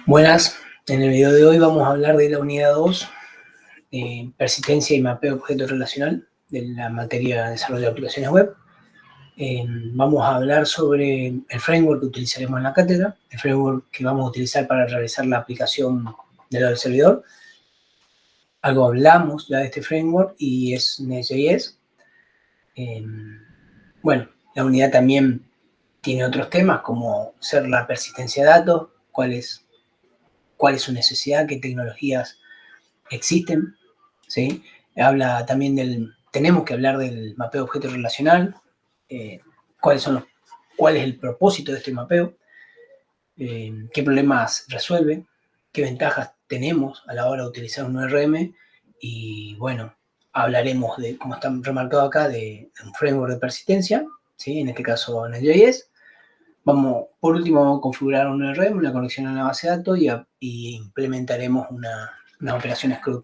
Buenas, en el video de hoy vamos a hablar de la unidad 2, persistencia y mapeo objeto relacional, de la materia de desarrollo de aplicaciones web. Vamos a hablar sobre el framework que utilizaremos en la cátedra, el framework que vamos a utilizar para realizar la aplicación del lado del servidor. Algo hablamos ya de este framework y es Nest.js. Bueno, la unidad también tiene otros temas como ser la persistencia de datos, cuál es su necesidad, qué tecnologías existen, ¿sí? Habla también tenemos que hablar del mapeo de objeto relacional, cuál es el propósito de este mapeo, qué problemas resuelve, qué ventajas tenemos a la hora de utilizar un ORM y bueno, hablaremos de, como está remarcado acá, de un framework de persistencia, ¿sí? En este caso Nest.js. Por último, vamos a configurar un ORM, una conexión a la base de datos y implementaremos una operación CRUD.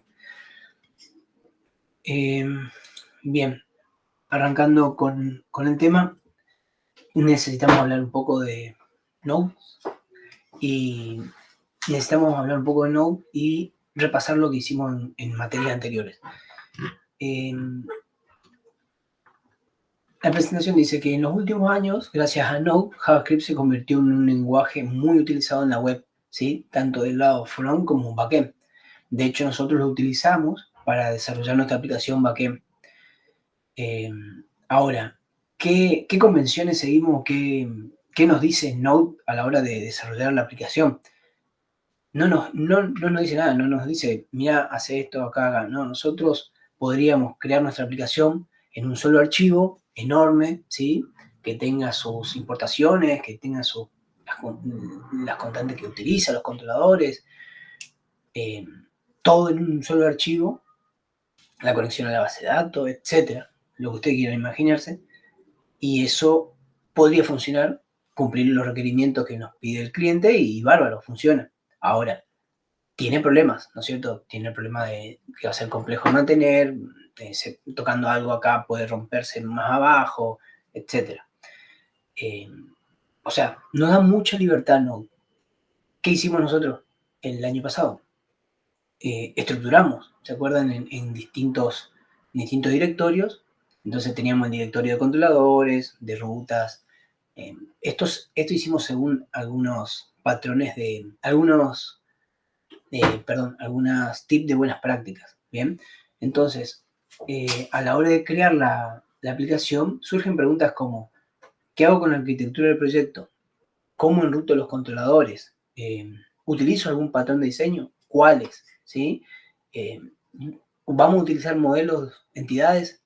Bien, arrancando con el tema, necesitamos hablar un poco de Node y repasar lo que hicimos en materias anteriores. La presentación dice que en los últimos años, gracias a Node, JavaScript se convirtió en un lenguaje muy utilizado en la web, ¿sí? Tanto del lado front como backend. De hecho, nosotros lo utilizamos para desarrollar nuestra aplicación backend. Ahora, ¿qué convenciones seguimos? ¿Qué nos dice Node a la hora de desarrollar la aplicación? No nos dice nada, no nos dice, mira, hace esto, acá, haga. No, nosotros podríamos crear nuestra aplicación en un solo archivo enorme, ¿sí? Que tenga sus importaciones, que tenga las constantes que utiliza, los controladores, todo en un solo archivo, la conexión a la base de datos, etcétera, lo que usted quiera imaginarse, y eso podría funcionar, cumplir los requerimientos que nos pide el cliente y bárbaro, funciona. Ahora, tiene problemas, ¿no es cierto? Tiene el problema de que va a ser complejo mantener, tocando algo acá puede romperse más abajo, etcétera. O sea, nos da mucha libertad, ¿no? ¿Qué hicimos nosotros el año pasado? Estructuramos, ¿se acuerdan? En distintos directorios. Entonces teníamos el directorio de controladores, de rutas. Esto hicimos según algunos patrones algunas tips de buenas prácticas. Bien, entonces, a la hora de crear la aplicación, surgen preguntas como, ¿qué hago con la arquitectura del proyecto? ¿Cómo enruto los controladores? ¿Utilizo algún patrón de diseño? ¿Cuáles? ¿Sí? ¿Vamos a utilizar modelos, entidades?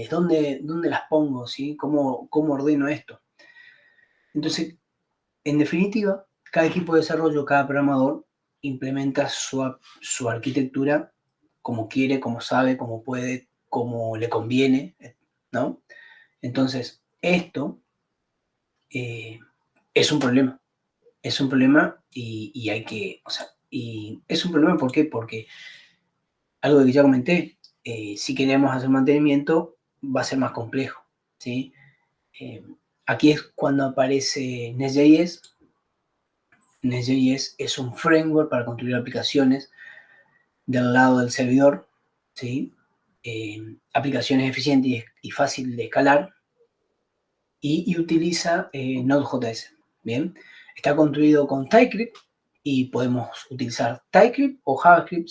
¿Dónde las pongo? ¿Sí? ¿Cómo ordeno esto? Entonces, en definitiva, cada equipo de desarrollo, cada programador implementa su arquitectura como quiere, como sabe, como puede, como le conviene, ¿no? Entonces, esto es un problema. Es un problema y hay que, o sea, y es un problema, ¿por qué? Porque algo que ya comenté, si queremos hacer mantenimiento va a ser más complejo, ¿sí? Aquí es cuando aparece Nest.js. Nest.js es un framework para construir aplicaciones del lado del servidor, ¿sí? Aplicaciones eficientes y fácil de escalar y utiliza Node.js, ¿bien? Está construido con TypeScript y podemos utilizar TypeScript o JavaScript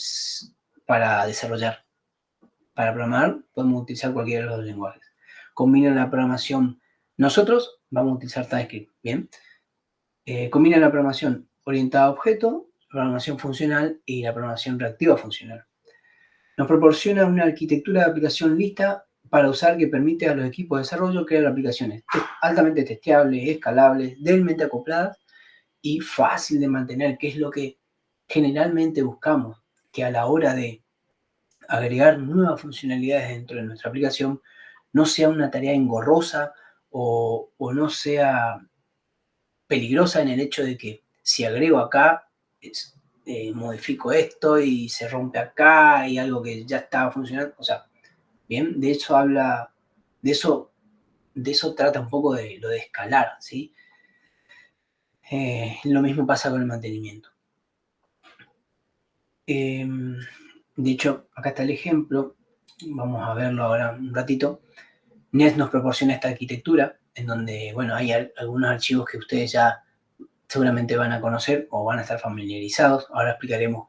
para desarrollar. Para programar podemos utilizar cualquiera de los dos lenguajes. Combina la programación. Nosotros vamos a utilizar TypeScript, ¿bien? Combina la programación orientada a objetos, programación funcional y la programación reactiva funcional. Nos proporciona una arquitectura de aplicación lista para usar que permite a los equipos de desarrollo crear aplicaciones altamente testeables, escalables, débilmente acopladas y fácil de mantener, que es lo que generalmente buscamos, que a la hora de agregar nuevas funcionalidades dentro de nuestra aplicación no sea una tarea engorrosa o no sea peligrosa en el hecho de que si agrego acá, modifico esto y se rompe acá y algo que ya estaba funcionando. O sea, bien, de eso habla, de eso trata un poco de lo de escalar, ¿sí? Lo mismo pasa con el mantenimiento. De hecho, acá está el ejemplo. Vamos a verlo ahora un ratito. NES nos proporciona esta arquitectura en donde, bueno, hay algunos archivos que ustedes ya seguramente van a conocer o van a estar familiarizados. Ahora explicaremos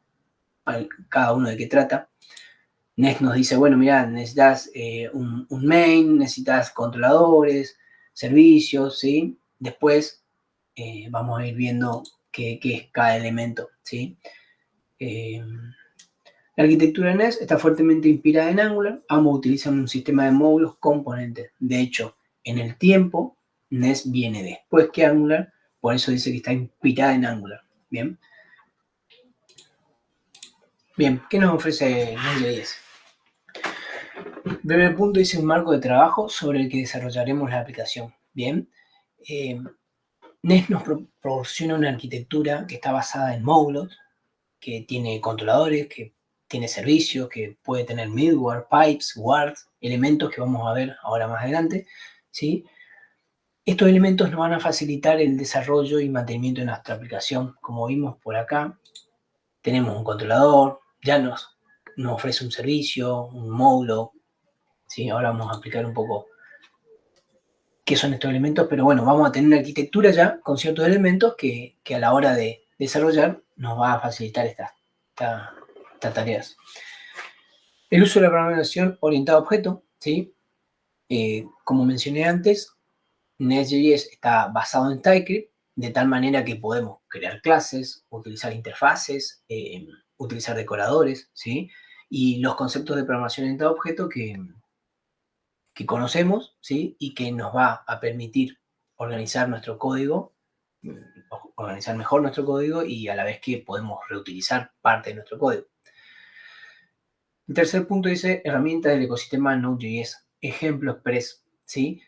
cada uno de qué trata. NES nos dice, bueno, mira, necesitas un main, necesitas controladores, servicios, ¿sí? Después vamos a ir viendo qué es cada elemento, ¿sí? La arquitectura NES está fuertemente inspirada en Angular. Ambos utilizan un sistema de módulos componentes. De hecho, en el tiempo, NES viene después que Angular, por eso dice que está inspirada en Angular. Bien. Bien, ¿qué nos ofrece Node.js? Breve punto dice un marco de trabajo sobre el que desarrollaremos la aplicación. Bien. NES nos proporciona una arquitectura que está basada en módulos, que tiene controladores, que tiene servicios, que puede tener middleware, pipes, wards, elementos que vamos a ver ahora más adelante, ¿sí? Estos elementos nos van a facilitar el desarrollo y mantenimiento de nuestra aplicación. Como vimos por acá, tenemos un controlador, ya nos ofrece un servicio, un módulo, ¿sí? Ahora vamos a explicar un poco qué son estos elementos, pero bueno, vamos a tener una arquitectura ya con ciertos elementos que a la hora de desarrollar nos va a facilitar estas tareas. El uso de la programación orientada a objetos, ¿sí? Como mencioné antes, Nest.js está basado en TypeScript, de tal manera que podemos crear clases, utilizar interfaces, utilizar decoradores, ¿sí? Y los conceptos de programación orientada a objetos que conocemos, ¿sí? Y que nos va a permitir organizar nuestro código, organizar mejor nuestro código y a la vez que podemos reutilizar parte de nuestro código. El tercer punto dice herramientas del ecosistema Node.js. Ejemplo express, ¿sí?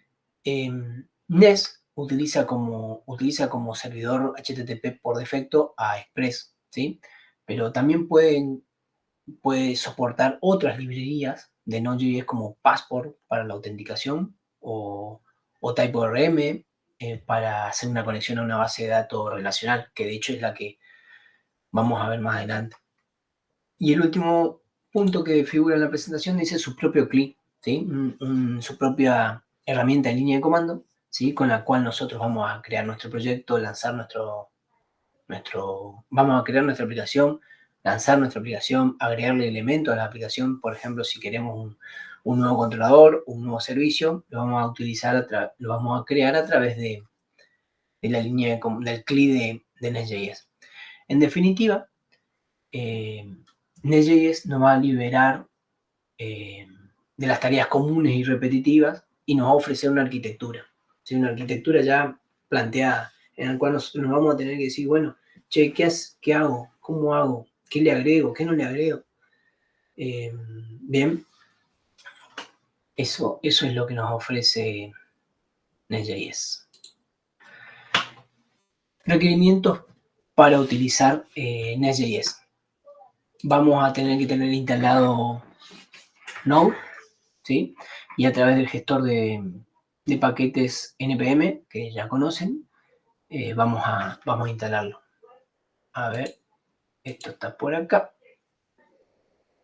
NES utiliza como servidor HTTP por defecto a Express, ¿sí? Pero también puede soportar otras librerías de Node.js como Passport para la autenticación o TypeORM para hacer una conexión a una base de datos relacional, que de hecho es la que vamos a ver más adelante. Y el último punto que figura en la presentación dice su propio CLI, ¿sí? Su propia herramienta en línea de comando, ¿sí? Con la cual nosotros vamos a crear nuestro proyecto, lanzar vamos a crear nuestra aplicación, lanzar nuestra aplicación, agregarle elementos a la aplicación. Por ejemplo, si queremos un nuevo controlador, un nuevo servicio, lo vamos a crear a través de la línea del CLI de Nest.js. En definitiva, Nest.js nos va a liberar de las tareas comunes y repetitivas y nos va a ofrecer una arquitectura, ¿sí? Una arquitectura ya planteada en la cual nos vamos a tener que decir, bueno, che, ¿qué hago? ¿Cómo hago? ¿Qué le agrego? ¿Qué no le agrego? Bien, eso es lo que nos ofrece Nest.js. Requerimientos para utilizar Nest.js. Vamos a tener que tener instalado Node, ¿sí? Y a través del gestor de paquetes NPM, que ya conocen, vamos a instalarlo. A ver, esto está por acá.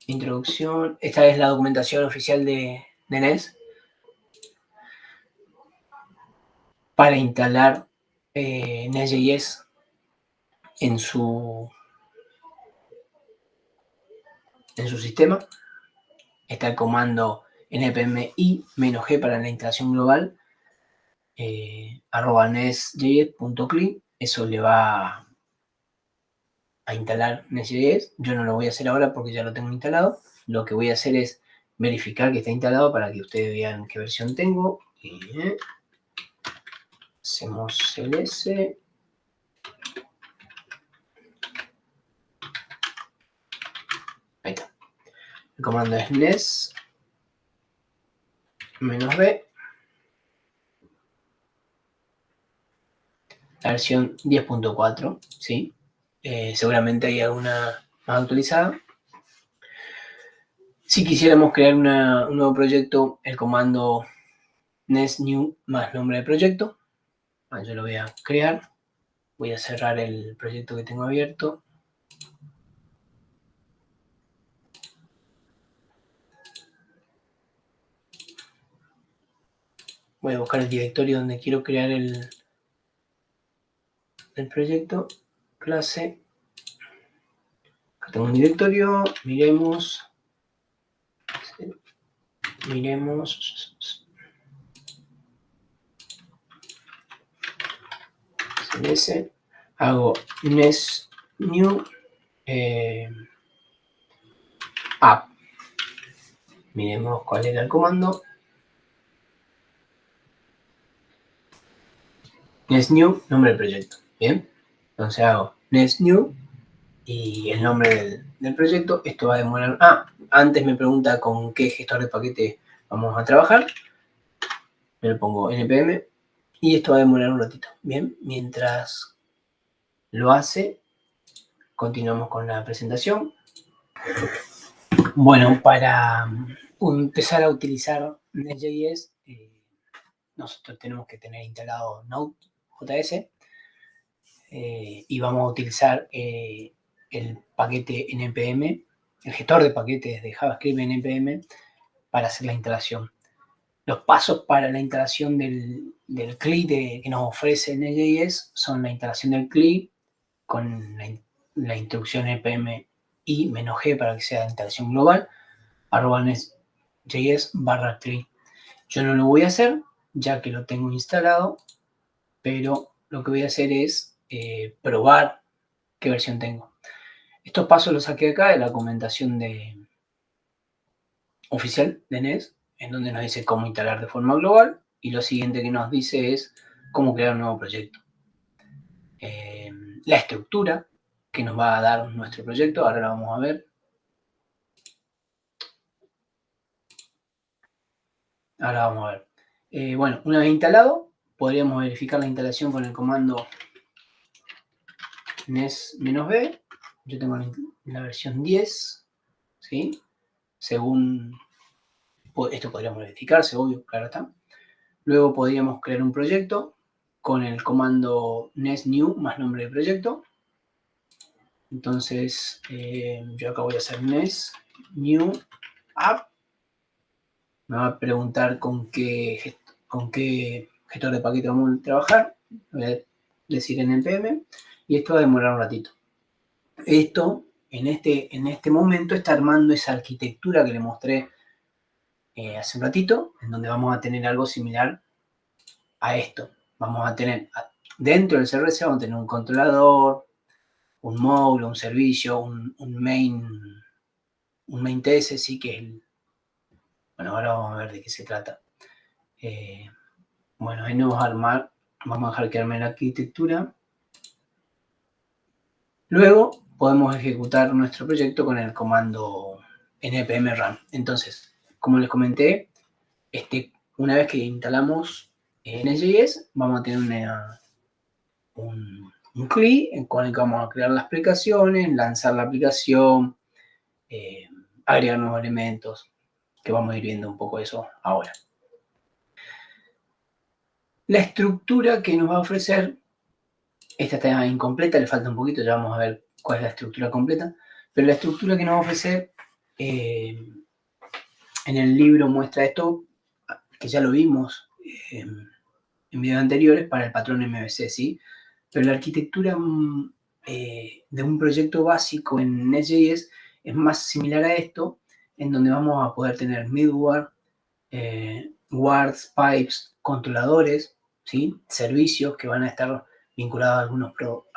Introducción. Esta es la documentación oficial de NES para instalar Nest.js en su sistema. Está el comando npm-i-g para la instalación global, @nestjs.cli. Eso le va a instalar Nest.js. Yo no lo voy a hacer ahora porque ya lo tengo instalado. Lo que voy a hacer es verificar que está instalado para que ustedes vean qué versión tengo. Y hacemos ls. Ahí está. El comando es -b. La versión 10.4, ¿sí? Seguramente hay alguna más actualizada. Si quisiéramos crear un nuevo proyecto, el comando nest new más nombre de proyecto. Yo lo voy a crear. Voy a cerrar el proyecto que tengo abierto. Voy a buscar el directorio donde quiero crear el proyecto, clase. Acá tengo un directorio, miremos, cds, hago nes new app. Miremos cuál era el comando. Nes new, nombre del proyecto. Bien, entonces hago nes new y el nombre del proyecto. Esto va a demorar. Antes me pregunta con qué gestor de paquete vamos a trabajar. Me lo pongo npm y esto va a demorar un ratito. Bien, mientras lo hace, continuamos con la presentación. Bueno, para empezar a utilizar Nest.js, nosotros tenemos que tener instalado Node.js y vamos a utilizar el paquete npm, el gestor de paquetes de JavaScript npm para hacer la instalación. Los pasos para la instalación del CLI que nos ofrece Nest.js son la instalación del CLI con la instrucción npm i-g para que sea de instalación global, @nest.js/cli. Yo no lo voy a hacer ya que lo tengo instalado, pero lo que voy a hacer es probar qué versión tengo. Estos pasos los saqué acá de la documentación oficial de Nest, en donde nos dice cómo instalar de forma global, y lo siguiente que nos dice es cómo crear un nuevo proyecto. La estructura que nos va a dar nuestro proyecto, ahora la vamos a ver. Ahora vamos a ver. Bueno, una vez instalado, podríamos verificar la instalación con el comando nes-b. Yo tengo la versión 10, ¿sí? Según esto podríamos verificarse, obvio, claro está. Luego podríamos crear un proyecto con el comando nes-new más nombre de proyecto. Entonces, yo acá voy a hacer nes-new app. Me va a preguntar con qué gestor de paquete vamos a trabajar. Voy a decir en npm y esto va a demorar un ratito. Esto, en este momento, está armando esa arquitectura que le mostré hace un ratito, en donde vamos a tener algo similar a esto. Vamos a tener, dentro del CRS vamos a tener un controlador, un módulo, un servicio, un main TS, sí, que es el... Bueno, ahora vamos a ver de qué se trata. Bueno, ahí nos vamos a dejar que arme la arquitectura. Luego podemos ejecutar nuestro proyecto con el comando npm run. Entonces, como les comenté, una vez que instalamos Nest.js, vamos a tener un CLI con el que vamos a crear las aplicaciones, lanzar la aplicación, agregar nuevos elementos, que vamos a ir viendo un poco eso ahora. La estructura que nos va a ofrecer, esta está incompleta, le falta un poquito, ya vamos a ver cuál es la estructura completa, pero la estructura que nos va a ofrecer en el libro muestra esto, que ya lo vimos en videos anteriores para el patrón MVC, ¿sí? Pero la arquitectura de un proyecto básico en Nest.js es más similar a esto, en donde vamos a poder tener middleware, guards, pipes, controladores, ¿sí? Servicios que van a estar vinculados a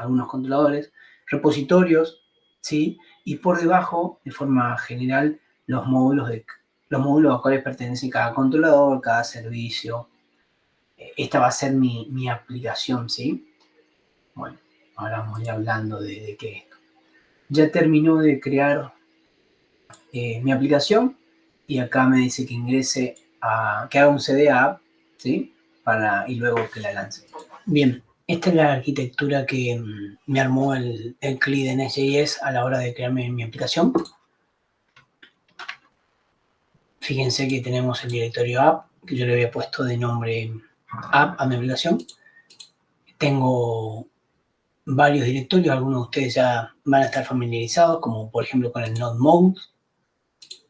algunos controladores, repositorios, ¿sí? Y por debajo, de forma general, los módulos a los cuales pertenece cada controlador, cada servicio. Esta va a ser mi aplicación, ¿sí? Bueno, ahora vamos a ir hablando de qué es esto. Ya terminó de crear mi aplicación y acá me dice que ingrese que haga un CD a app, ¿sí? Y luego que la lance. Bien, esta es la arquitectura que me armó el CLI de Nest.js a la hora de crear mi aplicación. Fíjense que tenemos el directorio app, que yo le había puesto de nombre app a mi aplicación. Tengo varios directorios, algunos de ustedes ya van a estar familiarizados, como por ejemplo con el node mode,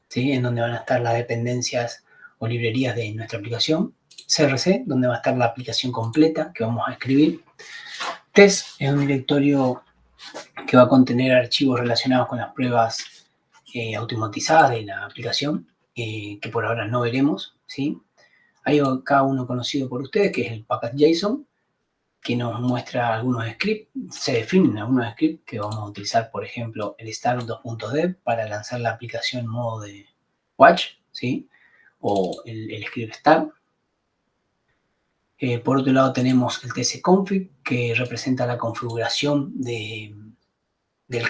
¿sí? En donde van a estar las dependencias o librerías de nuestra aplicación. CRC, donde va a estar la aplicación completa que vamos a escribir. Test es un directorio que va a contener archivos relacionados con las pruebas automatizadas de la aplicación, que por ahora no veremos, ¿sí? Hay acá uno conocido por ustedes, que es el package.json, que nos muestra algunos scripts, se definen algunos scripts que vamos a utilizar, por ejemplo, el start 2.dev para lanzar la aplicación en modo de watch, ¿sí? O el script start. Por otro lado tenemos el tcconfig, que representa la configuración del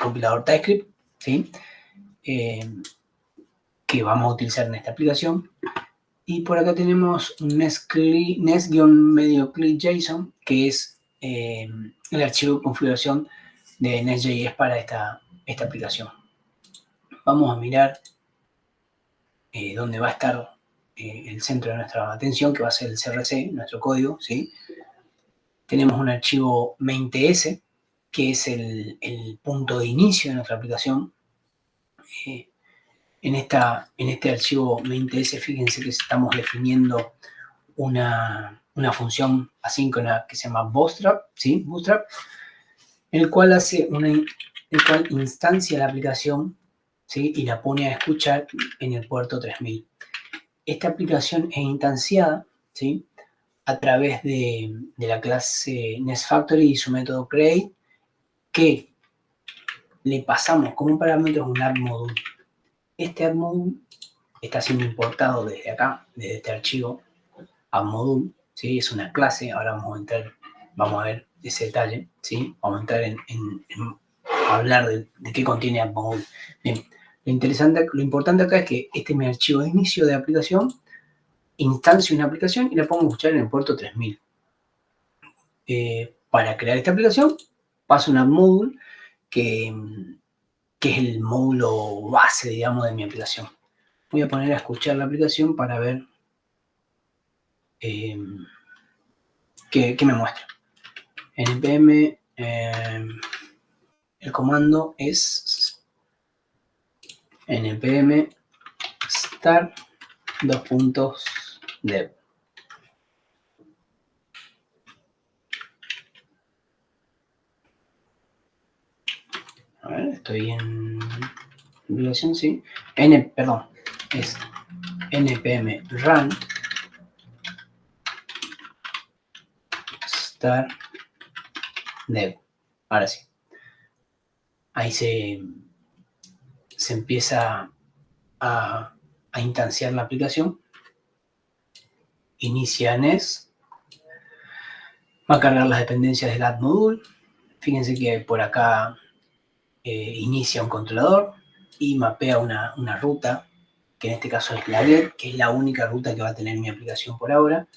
compilador TypeScript, ¿sí? Que vamos a utilizar en esta aplicación. Y por acá tenemos un nest-medio-click.json, que es el archivo de configuración de Nest.js para esta aplicación. Vamos a mirar dónde va a estar el centro de nuestra atención, que va a ser el CRC, nuestro código, ¿sí? Tenemos un archivo main.ts, que es el punto de inicio de nuestra aplicación. En este archivo main.ts, fíjense que estamos definiendo una función asíncrona que se llama Bootstrap, ¿sí? Bootstrap, el cual instancia la aplicación, ¿sí? Y la pone a escuchar en el puerto 3000. Esta aplicación es instanciada, ¿sí? A través de la clase NestFactory y su método create, que le pasamos como parámetro un add module. Este add module está siendo importado desde acá, desde este archivo add module, ¿sí? Es una clase. Ahora vamos a ver ese detalle, ¿sí? Vamos a entrar en hablar de qué contiene add module. Bien, lo importante acá es que este es mi archivo de inicio de aplicación, instancio una aplicación y la pongo a escuchar en el puerto 3000. Para crear esta aplicación paso un add module que es el módulo base, digamos, de mi aplicación. Voy a poner a escuchar la aplicación para ver qué me muestra. npm, el comando es npm start .dev. A ver, estoy en aplicación, sí. Perdón, es npm run start dev. Ahora sí. Ahí se empieza a instanciar la aplicación. Inicia Nest. Va a cargar las dependencias del add module. Fíjense que por acá inicia un controlador y mapea una ruta, que en este caso es la get, que es la única ruta que va a tener mi aplicación por ahora.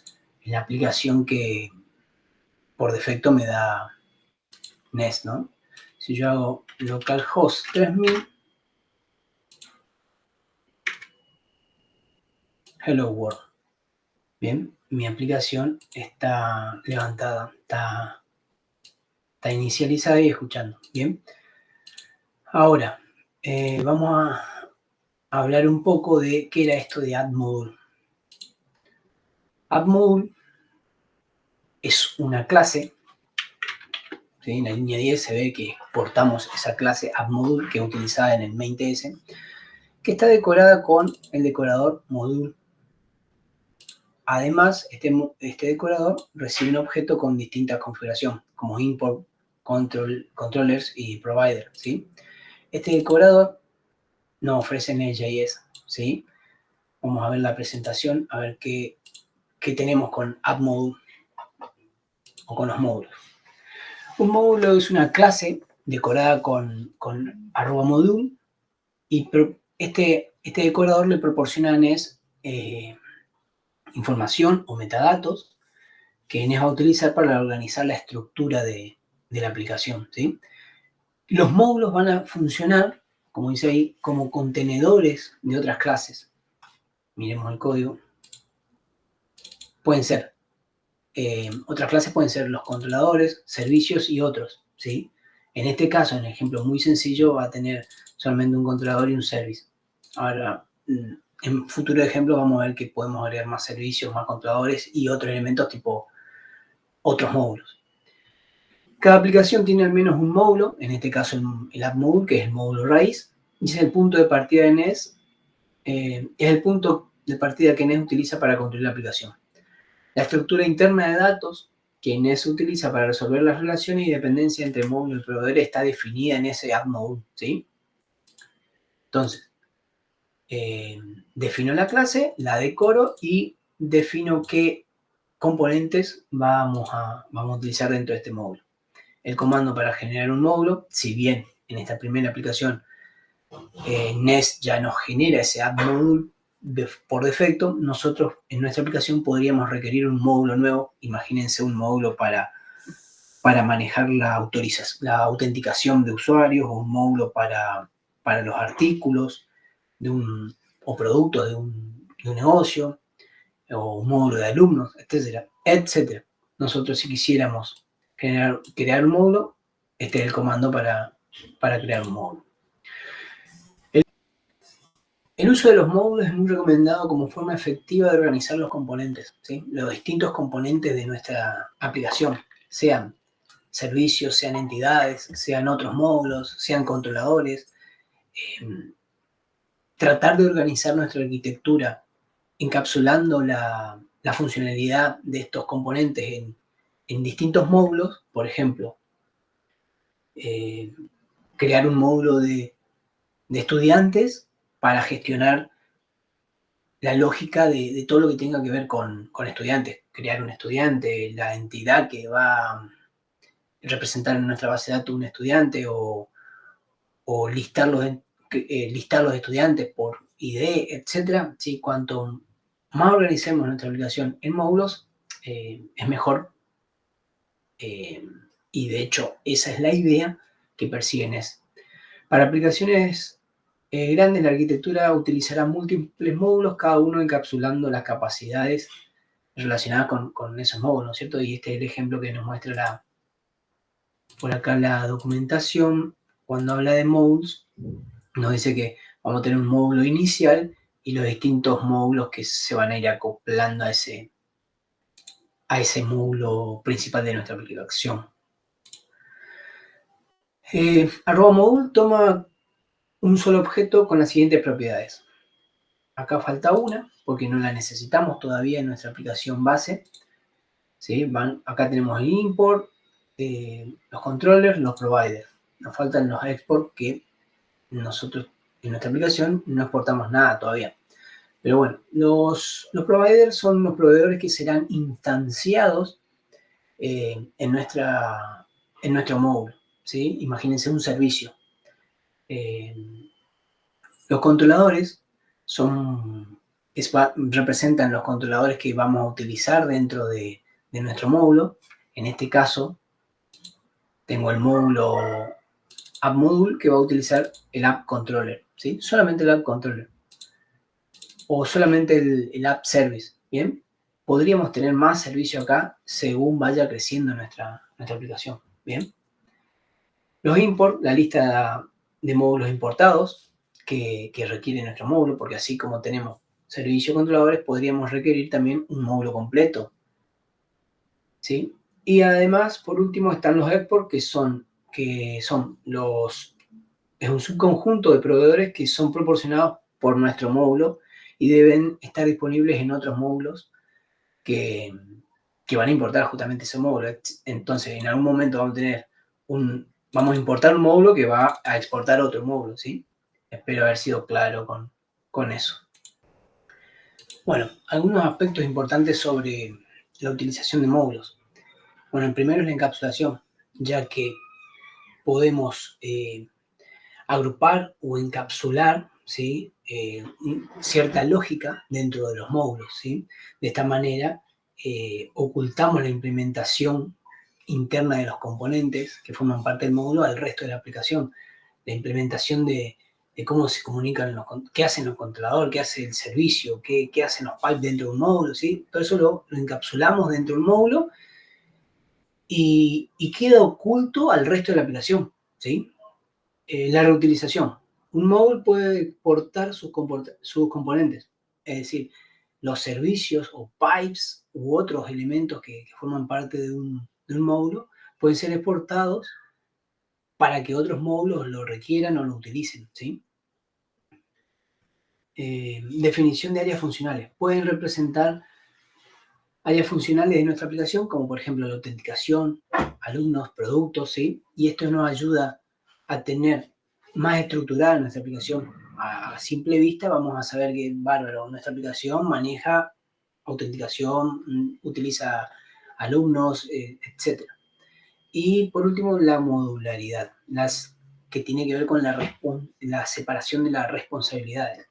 Es la aplicación que por defecto me da Nest, ¿no? Si yo hago localhost 3000, hello world. Bien, mi aplicación está levantada, está inicializada y escuchando. Bien. Ahora, vamos a hablar un poco de qué era esto de add module. Add module es una clase, ¿sí? En la línea 10 se ve que exportamos esa clase add module que es utilizada en el main.ts, que está decorada con el decorador module. Además, este decorador recibe un objeto con distintas configuraciones, como import, controllers y provider, ¿sí? Este decorador nos ofrece Nest.js, ¿sí? Vamos a ver la presentación, a ver qué tenemos con add module o con los módulos. Un módulo es una clase decorada con @module y este decorador le proporciona a Nest información o metadatos que Nest va a utilizar para organizar la estructura de la aplicación, ¿sí? Los módulos van a funcionar, como dice ahí, como contenedores de otras clases. Miremos el código. Pueden ser, otras clases pueden ser los controladores, servicios y otros, ¿sí? En este caso, en el ejemplo muy sencillo, va a tener solamente un controlador y un service. Ahora, en futuros ejemplos vamos a ver que podemos agregar más servicios, más controladores y otros elementos tipo otros módulos. Cada aplicación tiene al menos un módulo, en este caso el App Module, que es el módulo raíz, y es el punto de partida de NES, es el punto de partida que NES utiliza para construir la aplicación. La estructura interna de datos que NES utiliza para resolver las relaciones y dependencias entre módulo y proveedor está definida en ese App Module, ¿sí? Entonces, defino la clase, la decoro y defino qué componentes vamos a utilizar dentro de este módulo. El comando para generar un módulo, si bien en esta primera aplicación NES ya nos genera ese app module por defecto, nosotros en nuestra aplicación podríamos requerir un módulo nuevo. Imagínense un módulo para manejar la autenticación de usuarios, o un módulo para los artículos o productos de un negocio, o un módulo de alumnos, etcétera, etcétera. Nosotros, si quisiéramos crear un módulo, este es el comando para crear un módulo. El uso de los módulos es muy recomendado como forma efectiva de organizar los componentes, ¿sí? Los distintos componentes de nuestra aplicación, sean servicios, sean entidades, sean otros módulos, sean controladores. Tratar de organizar nuestra arquitectura encapsulando la funcionalidad de estos componentes en distintos módulos, por ejemplo, crear un módulo de estudiantes para gestionar la lógica de todo lo que tenga que ver con estudiantes, crear un estudiante, la entidad que va a representar en nuestra base de datos un estudiante, o listar los estudiantes por ID, etcétera. ¿Sí? Cuanto más organicemos nuestra aplicación en módulos, es mejor. Y de hecho, esa es la idea que persigue NES. Para aplicaciones grandes, la arquitectura utilizará múltiples módulos, cada uno encapsulando las capacidades relacionadas con esos módulos, ¿no es cierto? Y este es el ejemplo que nos muestra por acá la documentación. Cuando habla de modules, nos dice que vamos a tener un módulo inicial y los distintos módulos que se van a ir acoplando a ese módulo principal de nuestra aplicación. @module toma un solo objeto con las siguientes propiedades. Acá falta una, porque no la necesitamos todavía en nuestra aplicación base. ¿Sí? Acá tenemos el import, los controllers, los providers. Nos faltan los export, que nosotros en nuestra aplicación no exportamos nada todavía. Pero bueno, los providers son los proveedores que serán instanciados en nuestro módulo, ¿sí? Imagínense un servicio. Los controladores representan los controladores que vamos a utilizar dentro de nuestro módulo. En este caso, tengo el módulo App Module que va a utilizar el App Controller, ¿sí? Solamente el App Controller. O solamente el App Service, ¿bien? Podríamos tener más servicio acá según vaya creciendo nuestra aplicación, ¿bien? Los import, la lista de módulos importados que requiere nuestro módulo, porque así como tenemos servicios controladores, podríamos requerir también un módulo completo, ¿sí? Y además, por último, están los export, que son es un subconjunto de proveedores que son proporcionados por nuestro módulo y deben estar disponibles en otros módulos que van a importar justamente ese módulo. Entonces, en algún momento vamos a importar un módulo que va a exportar otro módulo, ¿sí? Espero haber sido claro con eso. Bueno, algunos aspectos importantes sobre la utilización de módulos. Bueno, el primero es la encapsulación, ya que podemos agrupar o encapsular, ¿sí? Cierta lógica dentro de los módulos, ¿sí? De esta manera ocultamos la implementación interna de los componentes que forman parte del módulo al resto de la aplicación. La implementación de cómo se comunican, qué hacen los controladores, qué hace el servicio, qué hacen los pipes dentro de un módulo, ¿sí? Todo eso lo encapsulamos dentro de un módulo y queda oculto al resto de la aplicación, ¿sí? La reutilización. Un módulo puede exportar sus componentes, Es decir, los servicios o pipes u otros elementos que forman parte de un módulo pueden ser exportados para que otros módulos lo requieran o lo utilicen, ¿sí? Definición de áreas funcionales. Pueden representar áreas funcionales de nuestra aplicación, como por ejemplo la autenticación, alumnos, productos, ¿sí? Y esto nos ayuda a tener más estructurada nuestra aplicación. A simple vista vamos a saber que, bárbaro, nuestra aplicación maneja autenticación, utiliza alumnos, etc. Y por último, la modularidad, que tiene que ver con la separación de las responsabilidades.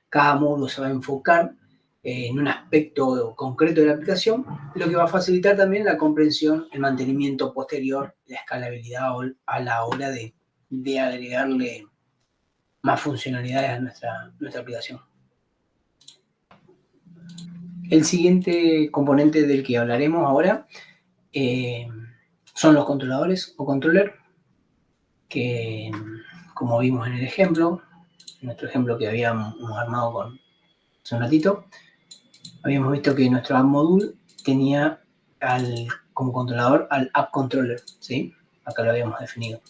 Cada módulo se va a enfocar en un aspecto concreto de la aplicación, lo que va a facilitar también la comprensión, el mantenimiento posterior, la escalabilidad a la hora de agregarle más funcionalidades a nuestra aplicación. El siguiente componente del que hablaremos ahora son los controladores o controller, que como vimos en el ejemplo, nuestro ejemplo que habíamos armado hace un ratito, habíamos visto que nuestro app module tenía como controlador al app controller, ¿sí? Acá lo habíamos definido.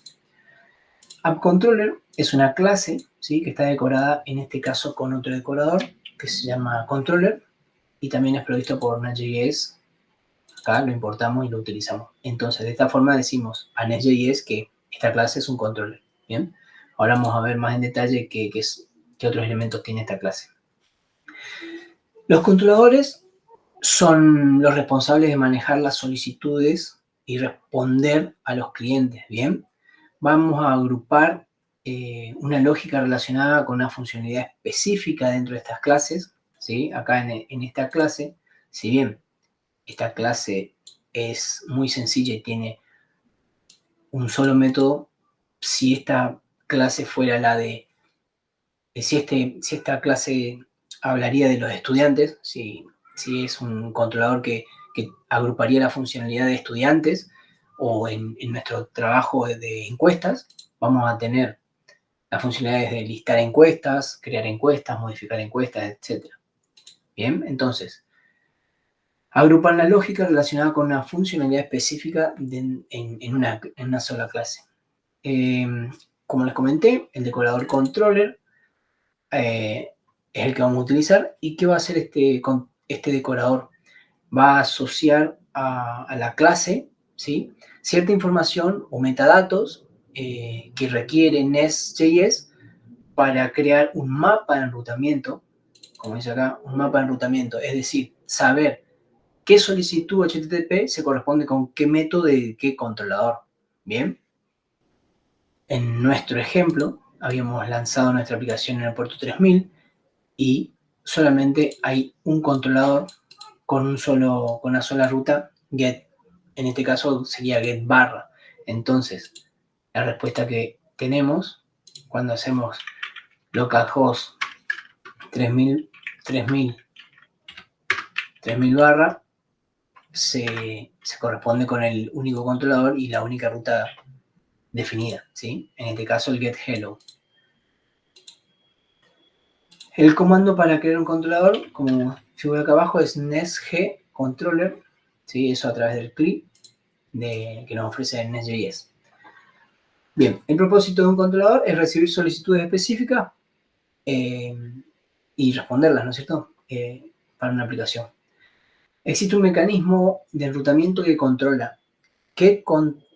App controller es una clase, ¿sí? Que está decorada en este caso con otro decorador que se llama controller y también es provisto por Nest.js. Acá lo importamos y lo utilizamos. Entonces, de esta forma decimos a Nest.js que esta clase es un controller, ¿bien? Ahora vamos a ver más en detalle qué otros elementos tiene esta clase. Los controladores son los responsables de manejar las solicitudes y responder a los clientes, ¿bien? Vamos a agrupar una lógica relacionada con una funcionalidad específica dentro de estas clases, ¿sí? Acá en esta clase, si bien esta clase es muy sencilla y tiene un solo método, si esta clase fuera la de... Si esta clase hablaría de los estudiantes, si es un controlador que agruparía la funcionalidad de estudiantes, o en nuestro trabajo de encuestas, vamos a tener las funcionalidades de listar encuestas, crear encuestas, modificar encuestas, etc. Bien, entonces, agrupan la lógica relacionada con una funcionalidad específica en una sola clase. Como les comenté, el decorador controller es el que vamos a utilizar. ¿Y qué va a hacer este decorador? Va a asociar a la clase, ¿sí? Cierta información o metadatos que requiere Nest.js para crear un mapa de enrutamiento, como dice acá, un mapa de enrutamiento, es decir, saber qué solicitud HTTP se corresponde con qué método de qué controlador. Bien. En nuestro ejemplo, habíamos lanzado nuestra aplicación en el puerto 3000 y solamente hay un controlador con una sola ruta get. En este caso sería get barra. Entonces, la respuesta que tenemos cuando hacemos localhost 3000 barra se corresponde con el único controlador y la única ruta definida, ¿sí? En este caso el get hello. El comando para crear un controlador, como figura acá abajo, es nestg controller, ¿sí? Eso a través del clip que nos ofrece Nest.js. Bien, el propósito de un controlador es recibir solicitudes específicas y responderlas, ¿no es cierto? Para una aplicación. Existe un mecanismo de enrutamiento que controla qué controlador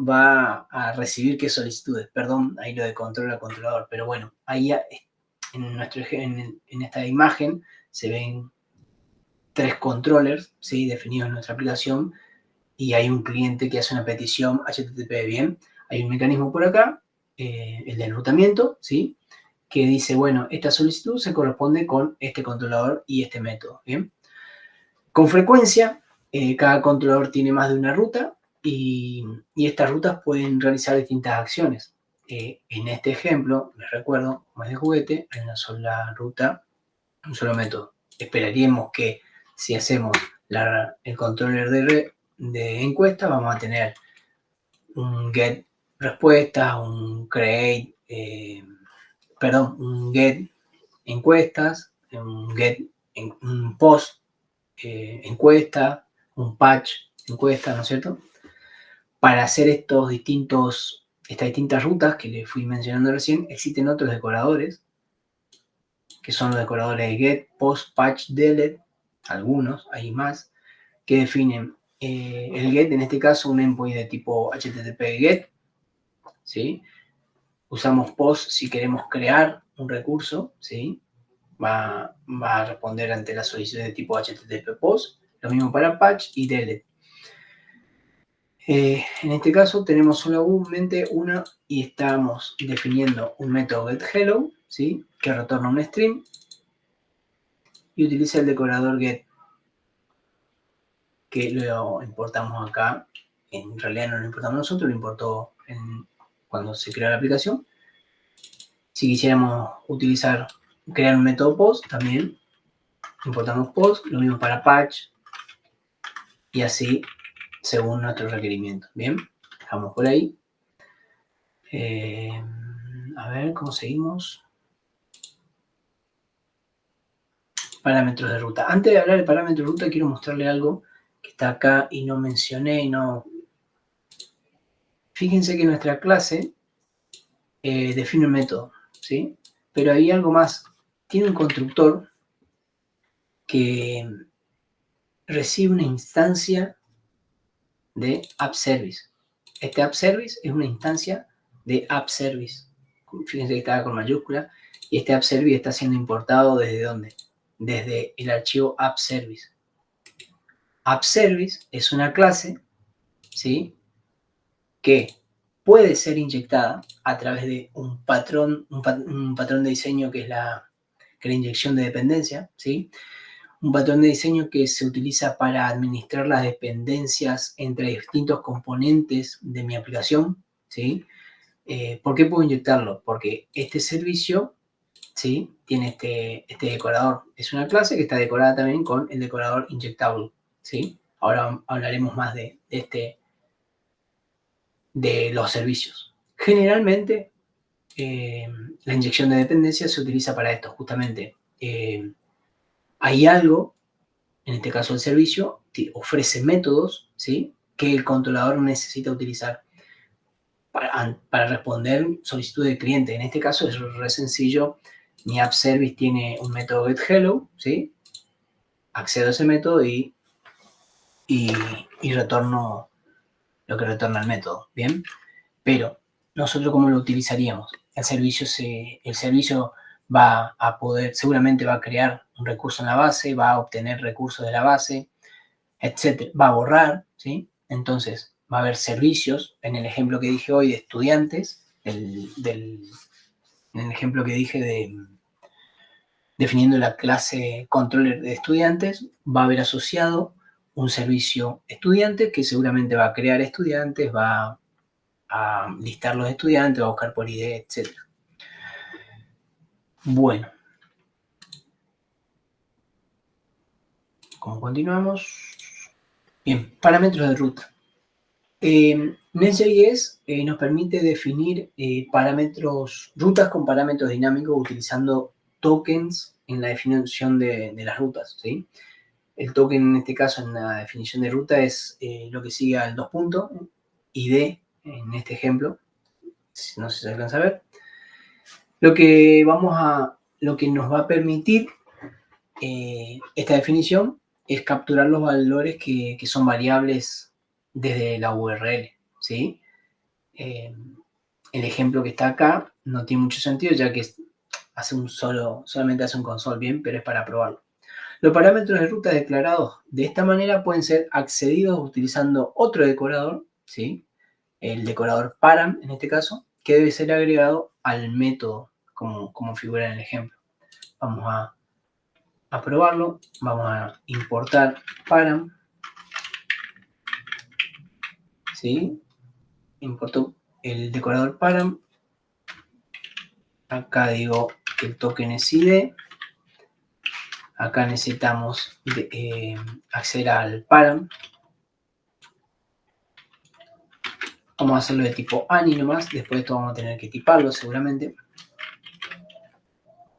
va a recibir qué solicitudes. Perdón, ahí lo de controlador, pero bueno, ahí en esta imagen se ven 3 controllers, ¿sí? Definidos en nuestra aplicación y hay un cliente que hace una petición HTTP. Bien, hay un mecanismo por acá, el de enrutamiento, ¿sí? Que dice, bueno, esta solicitud se corresponde con este controlador y este método. Bien, con frecuencia cada controlador tiene más de una ruta y estas rutas pueden realizar distintas acciones. En este ejemplo, les recuerdo, como es de juguete, hay una sola ruta, un solo método. Esperaríamos que si hacemos el controller de encuesta, vamos a tener un get respuesta, un create un get encuestas, un post encuesta, un patch encuesta, ¿no es cierto? Para hacer estas distintas rutas que les fui mencionando recién, existen otros decoradores, que son los decoradores de get, post, patch, delete, algunos, hay más, que definen el get, en este caso un endpoint de tipo HTTP get, ¿sí? Usamos post si queremos crear un recurso, ¿sí? Va a responder ante la solicitud de tipo HTTP post, lo mismo para patch y delete. En este caso tenemos solamente una y estamos definiendo un método getHello, ¿sí? Que retorna un string y utiliza el decorador get, que lo importamos acá. En realidad no lo importamos nosotros, lo importó cuando se creó la aplicación. Si quisiéramos crear un método post, también importamos post, lo mismo para patch y así según nuestro requerimiento. Bien, dejamos por ahí. A ver, ¿cómo seguimos? Parámetros de ruta. Antes de hablar de parámetros de ruta, quiero mostrarle algo que está acá y no mencioné. Fíjense que nuestra clase define un método, ¿sí? Pero hay algo más. Tiene un constructor que recibe una instancia de app service. Este app service es una instancia de app service. Fíjense que está con mayúscula. Y este app service está siendo importado ¿desde dónde? Desde el archivo app service. App service es una clase, ¿sí? Que puede ser inyectada a través de un patrón de diseño que es la inyección de dependencia, ¿sí? Un patrón de diseño que se utiliza para administrar las dependencias entre distintos componentes de mi aplicación, ¿sí? ¿Por qué puedo inyectarlo? Porque este servicio, ¿sí? Tiene este decorador. Es una clase que está decorada también con el decorador inyectable, ¿sí? Ahora hablaremos más de los servicios. Generalmente, la inyección de dependencia se utiliza para esto, justamente. Hay algo, en este caso el servicio, que ofrece métodos, ¿sí? Que el controlador necesita utilizar para responder solicitud del cliente. En este caso es re sencillo. Mi app service tiene un método getHello, ¿sí? Accedo a ese método y retorno lo que retorna el método, ¿bien? Pero nosotros ¿cómo lo utilizaríamos? El servicio va a poder, seguramente va a crear un recurso en la base, va a obtener recursos de la base, etcétera, va a borrar, ¿sí? Entonces va a haber servicios, en el ejemplo que dije hoy de estudiantes, en el ejemplo que dije definiendo la clase controller de estudiantes, va a haber asociado un servicio estudiante que seguramente va a crear estudiantes, va a listar los estudiantes, va a buscar por ID, etc. Bueno, ¿cómo continuamos? Bien, parámetros de ruta. Next.js nos permite definir rutas con parámetros dinámicos utilizando tokens en la definición de las rutas, ¿sí? El token en este caso en la definición de ruta es lo que sigue al 2 puntos, ID en este ejemplo, no sé si se alcanza a ver. Lo que nos va a permitir esta definición es capturar los valores que son variables desde la URL, ¿sí? El ejemplo que está acá no tiene mucho sentido ya que solamente hace un console, bien, pero es para probarlo. Los parámetros de ruta declarados de esta manera pueden ser accedidos utilizando otro decorador, ¿sí? El decorador param, en este caso, que debe ser agregado al método, como figura en el ejemplo. Vamos a probarlo. Vamos a importar param, ¿sí? Importo el decorador param. Acá digo que el token es ID. Acá necesitamos acceder al param. Vamos a hacerlo de tipo ANI nomás. Después de esto vamos a tener que tiparlo seguramente.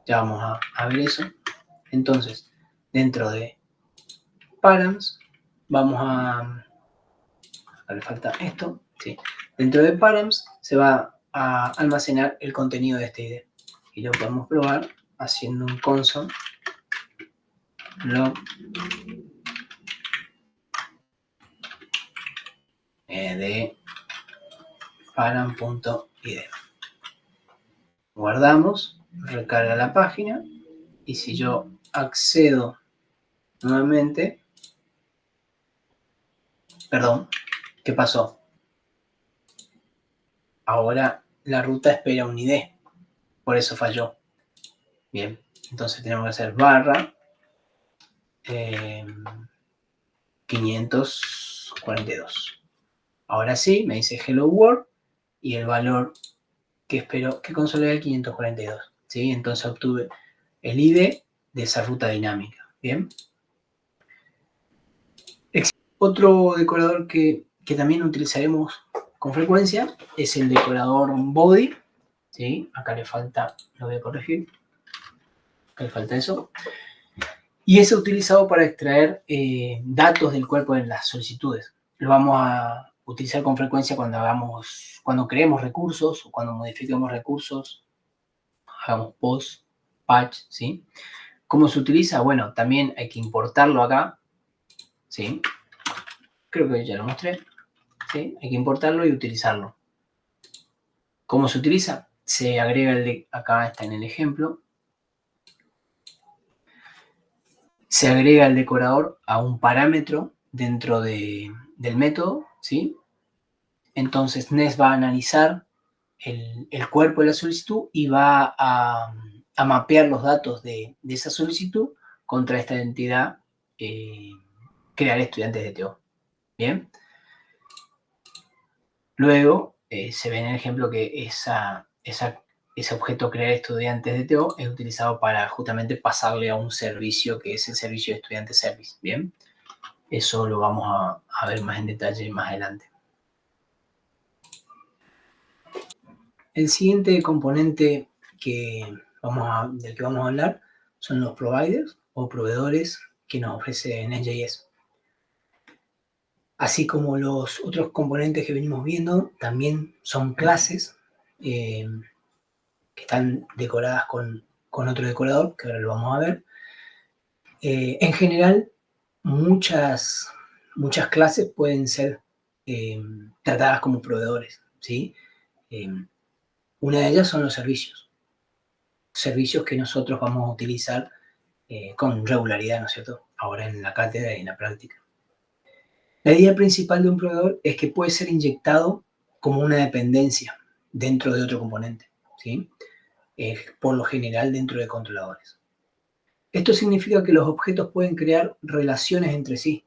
Ya vamos a ver eso. Entonces, dentro de params, vamos a... le falta esto, sí. Dentro de params se va a almacenar el contenido de este ID. Y lo podemos probar haciendo un console log de param.id. Guardamos, recarga la página y si yo accedo nuevamente, perdón, ¿qué pasó? Ahora la ruta espera un ID, por eso falló. Bien, entonces tenemos que hacer barra 542. Ahora sí, me dice hello world y el valor que espero que consolide el 542. ¿Sí? Entonces obtuve el ID de esa ruta dinámica. Bien. Otro decorador que también utilizaremos con frecuencia es el decorador body. ¿Sí? Acá le falta, lo voy a corregir. Acá le falta eso. Y es utilizado para extraer datos del cuerpo en las solicitudes. Lo vamos a utilizar con frecuencia cuando creemos recursos o cuando modifiquemos recursos, hagamos post, patch, ¿sí? ¿Cómo se utiliza? Bueno, también hay que importarlo acá, ¿sí? Creo que ya lo mostré, ¿sí? Hay que importarlo y utilizarlo. ¿Cómo se utiliza? Se agrega acá está en el ejemplo, se agrega el decorador a un parámetro dentro del método, ¿sí? Entonces NES va a analizar el cuerpo de la solicitud y va a mapear los datos de esa solicitud contra esta entidad crear estudiantes de TO. Bien. Luego se ve en el ejemplo que ese objeto crear estudiantes de TO es utilizado para justamente pasarle a un servicio que es el servicio de estudiante service. Bien. Eso lo vamos a ver más en detalle más adelante. El siguiente componente del que vamos a hablar son los providers o proveedores que nos ofrece Next.js. Así como los otros componentes que venimos viendo, también son clases que están decoradas con otro decorador, que ahora lo vamos a ver. En general, muchas clases pueden ser tratadas como proveedores, ¿sí? Una de ellas son los servicios que nosotros vamos a utilizar con regularidad, ¿no es cierto? Ahora en la cátedra y en la práctica. La idea principal de un proveedor es que puede ser inyectado como una dependencia dentro de otro componente, ¿sí? Por lo general dentro de controladores. Esto significa que los objetos pueden crear relaciones entre sí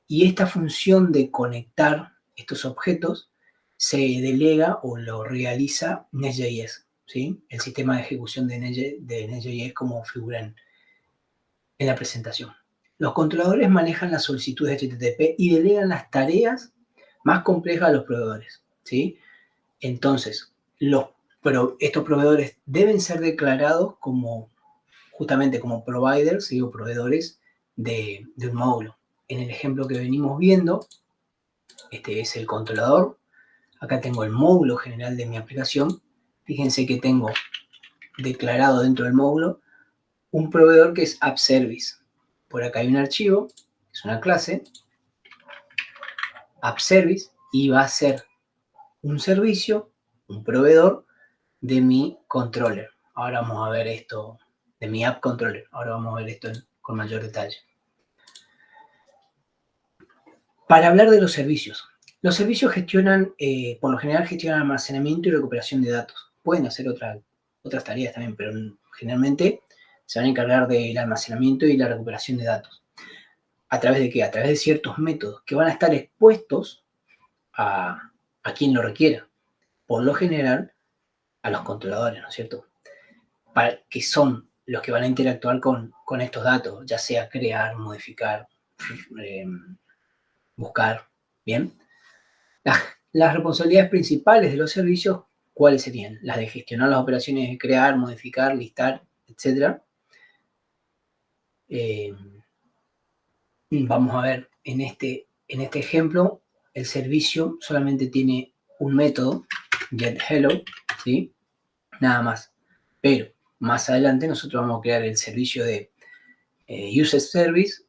y esta función de conectar estos objetos se delega o lo realiza Next.js, ¿sí? El sistema de ejecución de Next.js como figura en la presentación. Los controladores manejan las solicitudes de HTTP y delegan las tareas más complejas a los proveedores, ¿sí? Entonces, estos proveedores deben ser declarados justamente como providers, ¿sí? O proveedores de un módulo. En el ejemplo que venimos viendo, este es el controlador. Acá tengo el módulo general de mi aplicación. Fíjense que tengo declarado dentro del módulo un proveedor que es App Service. Por acá hay un archivo, es una clase, App Service, y va a ser un servicio, un proveedor de mi controller. Ahora vamos a ver esto, de mi App Controller. Ahora vamos a ver esto con mayor detalle. Para hablar de los servicios gestionan, por lo general gestionan almacenamiento y recuperación de datos. Pueden hacer otras tareas también, pero generalmente se van a encargar del almacenamiento y la recuperación de datos. ¿A través de qué? A través de ciertos métodos que van a estar expuestos a quien lo requiera. Por lo general, a los controladores, ¿no es cierto? Que son los que van a interactuar con estos datos, ya sea crear, modificar, buscar, ¿bien? Las responsabilidades principales de los servicios, ¿cuáles serían? Las de gestionar las operaciones de crear, modificar, listar etc. Vamos a ver, en este ejemplo, el servicio solamente tiene un método, getHello, ¿sí? Nada más. Pero más adelante nosotros vamos a crear el servicio de User Service,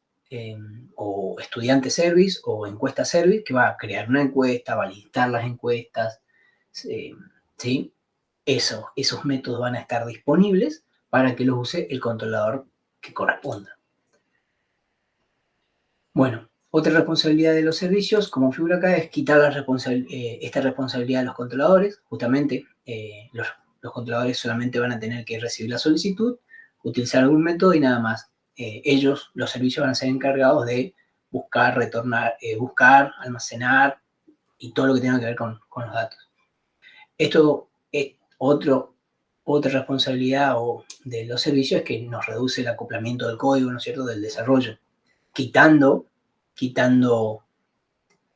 o Estudiante Service, o Encuesta Service, que va a crear una encuesta, va a listar las encuestas, ¿sí? Esos métodos van a estar disponibles para que los use el controlador que corresponda. Bueno, otra responsabilidad de los servicios, como figura acá, es quitar esta responsabilidad de los controladores. Justamente, los controladores solamente van a tener que recibir la solicitud, utilizar algún método y nada más. Ellos, los servicios, van a ser encargados de buscar, retornar, buscar, almacenar y todo lo que tenga que ver con los datos. Esto es otra responsabilidad de los servicios, es que nos reduce el acoplamiento del código, ¿no es cierto?, del desarrollo, quitando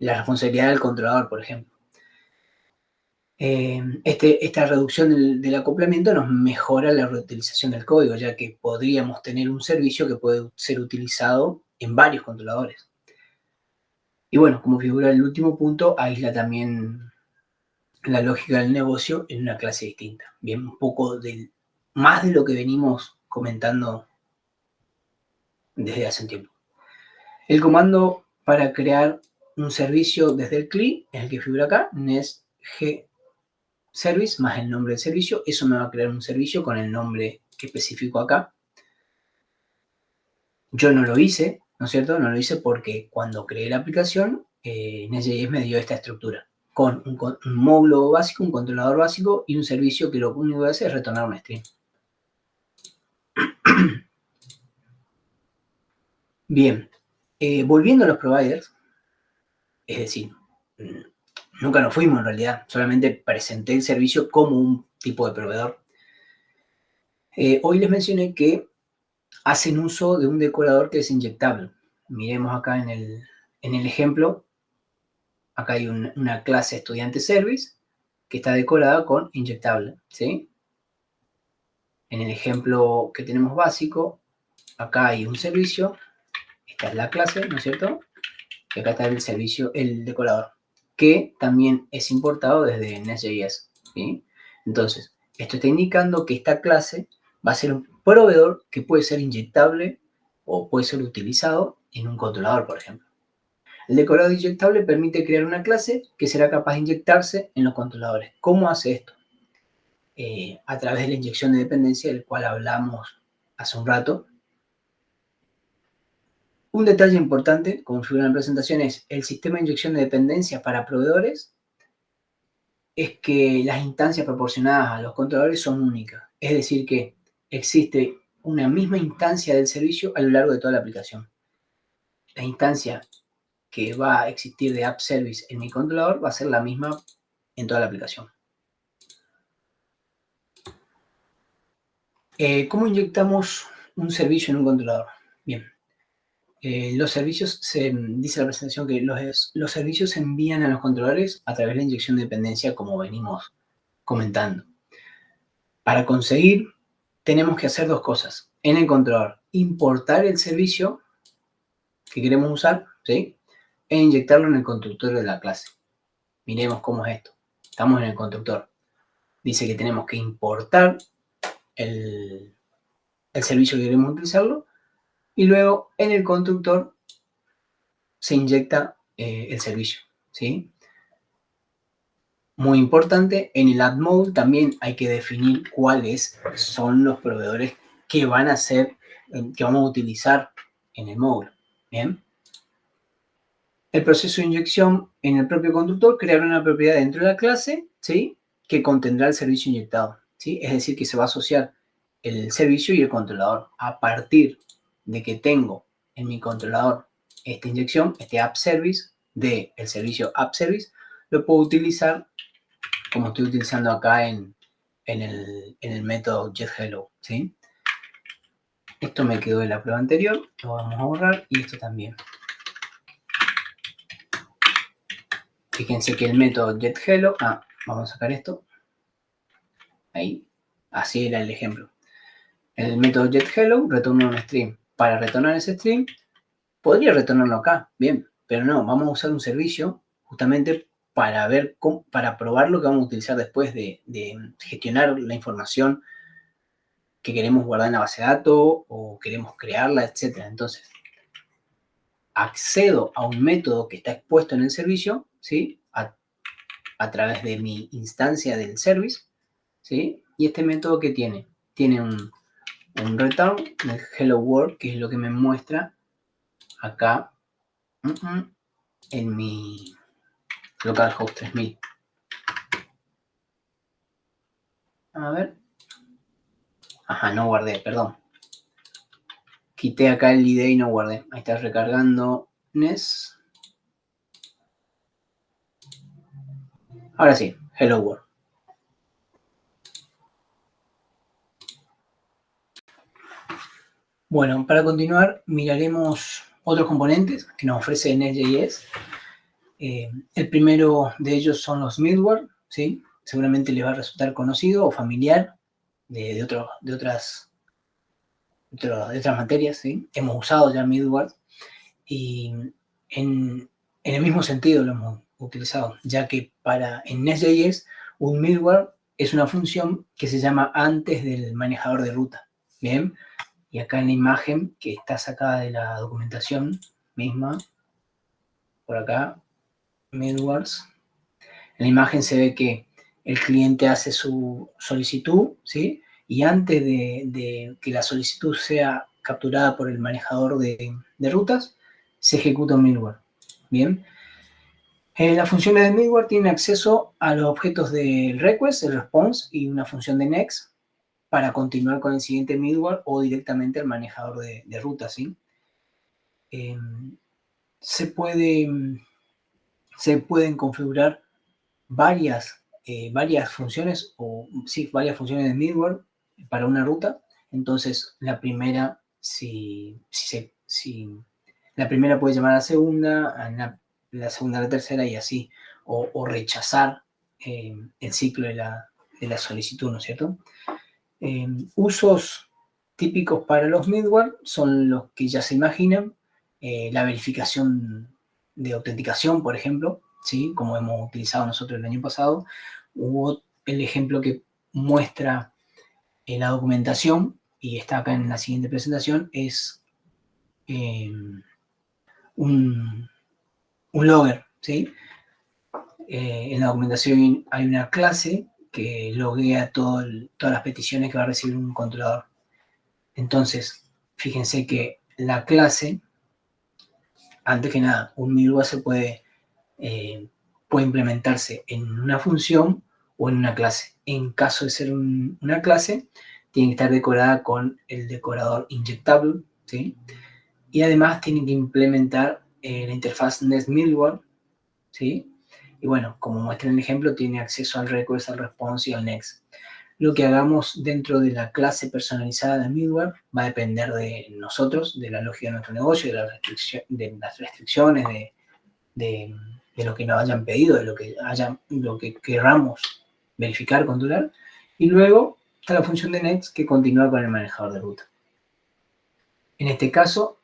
la responsabilidad del controlador, por ejemplo. Esta reducción del acoplamiento nos mejora la reutilización del código, ya que podríamos tener un servicio que puede ser utilizado en varios controladores. Y bueno, como figura el último punto, aísla también la lógica del negocio en una clase distinta. Bien, un poco más de lo que venimos comentando desde hace un tiempo. El comando para crear un servicio desde el CLI es el que figura acá, nest g service más el nombre del servicio. Eso me va a crear un servicio con el nombre que especifico acá. Yo no lo hice, ¿no es cierto? No lo hice porque cuando creé la aplicación, Nest.js me dio esta estructura, con un módulo básico, un controlador básico y un servicio que lo único que hace es retornar un string. Bien, volviendo a los providers, es decir, nunca nos fuimos en realidad, solamente presenté el servicio como un tipo de proveedor. Hoy les mencioné que hacen uso de un decorador que es inyectable. Miremos acá en el ejemplo, acá hay una clase estudiante service que está decorada con inyectable, ¿sí? En el ejemplo que tenemos básico, acá hay un servicio, esta es la clase, ¿no es cierto? Y acá está el servicio, el decorador, que también es importado desde Nest.js, ¿sí? Entonces, esto está indicando que esta clase va a ser un proveedor que puede ser inyectable o puede ser utilizado en un controlador, por ejemplo. El decorador inyectable permite crear una clase que será capaz de inyectarse en los controladores. ¿Cómo hace esto? A través de la inyección de dependencia, del cual hablamos hace un rato. Un detalle importante, como figura en la presentación, es el sistema de inyección de dependencias para proveedores, es que las instancias proporcionadas a los controladores son únicas. Es decir, que existe una misma instancia del servicio a lo largo de toda la aplicación. La instancia que va a existir de App Service en mi controlador va a ser la misma en toda la aplicación. ¿Cómo inyectamos un servicio en un controlador? Bien, los servicios, dice la presentación que los servicios se envían a los controladores a través de la inyección de dependencia, como venimos comentando. Para conseguir, tenemos que hacer dos cosas. En el controlador, importar el servicio que queremos usar, ¿sí? E inyectarlo en el constructor de la clase. Miremos cómo es esto. Estamos en el constructor. Dice que tenemos que importar el servicio que queremos utilizarlo y luego en el constructor se inyecta el servicio, ¿sí? Muy importante, en el add mode también hay que definir cuáles son los proveedores que van a ser, que vamos a utilizar en el módulo, ¿bien? El proceso de inyección en el propio constructor creará una propiedad dentro de la clase, ¿sí?, que contendrá el servicio inyectado, ¿sí? Es decir, que se va a asociar el servicio y el controlador. A partir de que tengo en mi controlador esta inyección, este app service del servicio app service, lo puedo utilizar como estoy utilizando acá en el método getHello, ¿sí? Esto me quedó de la prueba anterior, lo vamos a borrar y esto también. Fíjense que el método getHello, vamos a sacar esto, ahí, así era el ejemplo. el método getHello retorna un string. Para retornar ese string, podría retornarlo acá, bien, pero no, vamos a usar un servicio justamente para ver, para probar lo que vamos a utilizar después de gestionar la información que queremos guardar en la base de datos o queremos crearla, etc. Entonces, accedo a un método que está expuesto en el servicio, ¿sí? A través de mi instancia del service, ¿sí? Y este método que tiene un return, el hello world, que es lo que me muestra acá en mi localhost 3000. A ver. Ajá, no guardé, perdón. Quité acá el ID y no guardé. Ahí está recargando NES. Ahora sí, hello world. Bueno, para continuar miraremos otros componentes que nos ofrece Nest.js. El primero de ellos son los middleware, ¿sí? Seguramente les va a resultar conocido o familiar de otras materias, ¿sí? Hemos usado ya middleware y en el mismo sentido lo hemos utilizado, ya que en Nest.js un middleware es una función que se llama antes del manejador de ruta, ¿bien? Y acá en la imagen que está sacada de la documentación misma, por acá, middlewares, en la imagen se ve que el cliente hace su solicitud, ¿sí? Y antes de que la solicitud sea capturada por el manejador de rutas, se ejecuta un middleware. Bien. Las funciones de middleware tienen acceso a los objetos del request, el response y una función de next para continuar con el siguiente middleware o directamente al manejador de rutas, ¿sí? Se pueden configurar varias funciones varias funciones de middleware para una ruta. Entonces, la primera, la primera puede llamar a la segunda, la segunda a la tercera y así, o rechazar el ciclo de la solicitud, ¿no es cierto? Usos típicos para los middleware son los que ya se imaginan, la verificación de autenticación, por ejemplo, ¿sí? Como hemos utilizado nosotros el año pasado. Hubo el ejemplo que muestra en la documentación, y está acá en la siguiente presentación, es un logger, ¿sí? En la documentación hay una clase que loguea todas las peticiones que va a recibir un controlador. Entonces, fíjense que la clase, antes que nada, un middleware se puede implementarse en una función o en una clase. En caso de ser una clase, tiene que estar decorada con el decorador inyectable, ¿sí? Y además tiene que implementar la interfaz Nest Middleware, ¿sí? Y bueno, como muestra en el ejemplo, tiene acceso al request, al response y al next. Lo que hagamos dentro de la clase personalizada de middleware va a depender de nosotros, de la lógica de nuestro negocio, de las restricciones, de lo que nos hayan pedido, de lo que querramos verificar, controlar. Y luego está la función de next que continúa con el manejador de ruta. En este caso,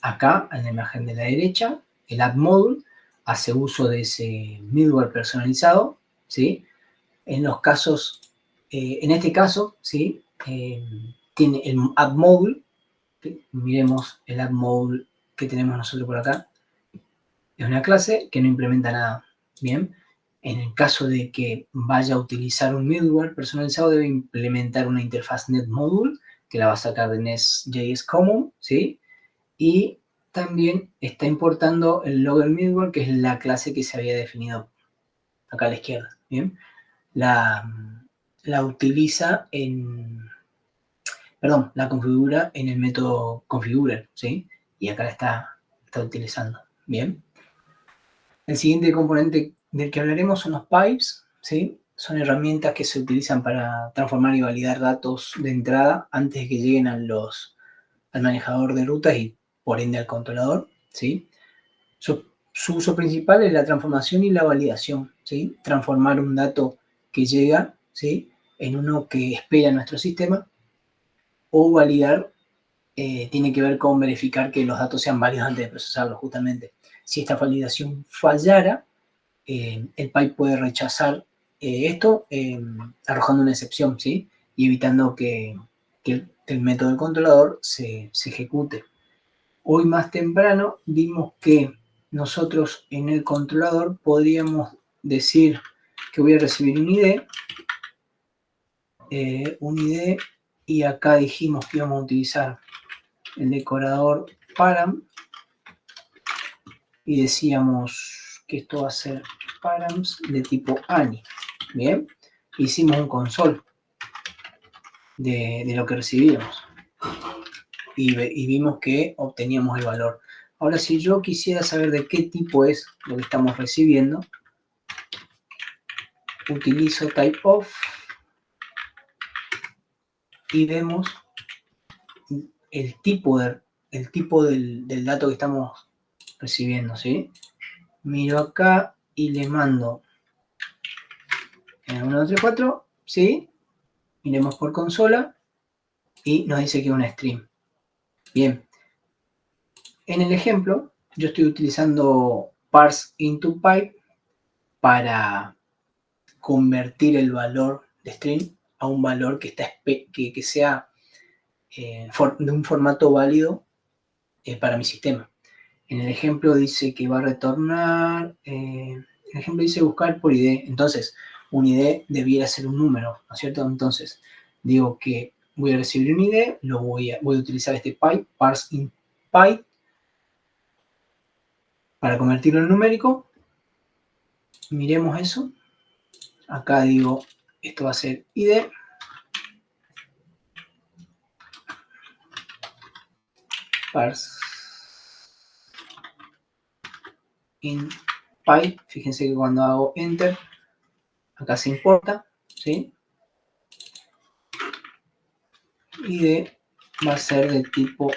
acá en la imagen de la derecha, el add module hace uso de ese middleware personalizado, ¿sí? En este caso, ¿sí? Tiene el add module. Miremos el add module que tenemos nosotros por acá. Es una clase que no implementa nada. Bien, en el caso de que vaya a utilizar un middleware personalizado, debe implementar una interfaz NetModule, que la va a sacar de Nest.js Common, ¿sí? Y también está importando el logger middleware, que es la clase que se había definido acá a la izquierda. Bien, la utiliza la configura en el método configurer, ¿sí? Y acá la está utilizando. Bien. El siguiente componente del que hablaremos son los pipes, ¿sí? Son herramientas que se utilizan para transformar y validar datos de entrada antes de que lleguen al manejador de rutas y por ende al controlador, ¿sí? Su uso principal es la transformación y la validación, ¿sí? Transformar un dato que llega, ¿sí? En uno que espera nuestro sistema o validar tiene que ver con verificar que los datos sean válidos antes de procesarlos, justamente. Si esta validación fallara, el pipe puede rechazar esto arrojando una excepción, ¿sí? Y evitando que el método del controlador se ejecute. Hoy más temprano vimos que nosotros en el controlador podríamos decir que voy a recibir un ID, y acá dijimos que íbamos a utilizar el decorador param, y decíamos que esto va a ser params de tipo ANI. Bien, hicimos un console de lo que recibíamos y vimos que obteníamos el valor. Ahora, si yo quisiera saber de qué tipo es lo que estamos recibiendo, utilizo typeof y vemos el tipo del dato que estamos recibiendo, ¿sí? Miro acá y le mando 1, 2, 3, 4, ¿sí? Miremos por consola y nos dice que es una stream. Bien. En el ejemplo, yo estoy utilizando parse into pipe para convertir el valor de string a un valor que sea de un formato válido para mi sistema. En el ejemplo dice que va a retornar, el ejemplo dice buscar por ID, entonces un ID debiera ser un número, ¿no es cierto? Entonces digo que voy a recibir un ID, voy a utilizar este pipe, parse in pipe, para convertirlo en numérico. Miremos eso. Acá digo, esto va a ser ID. Parse in pipe. Fíjense que cuando hago enter, acá se importa, ¿sí? ID va a ser de tipo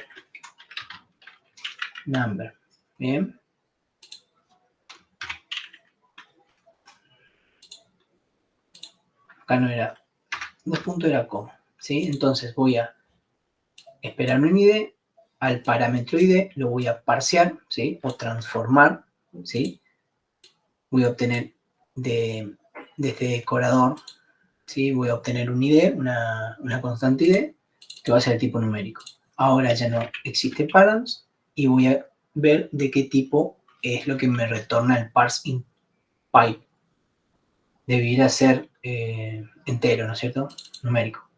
number. Bien. Acá no era, dos puntos era coma, ¿sí? Entonces voy a esperar un ID, al parámetro ID lo voy a parsear, ¿sí? O transformar, ¿sí? Voy a obtener de este decorador, ¿sí? Voy a obtener un ID, una constante ID, que va a ser de tipo numérico. Ahora ya no existe params y voy a ver de qué tipo es lo que me retorna el parse in pipe. Debiera ser entero, ¿no es cierto? Numérico.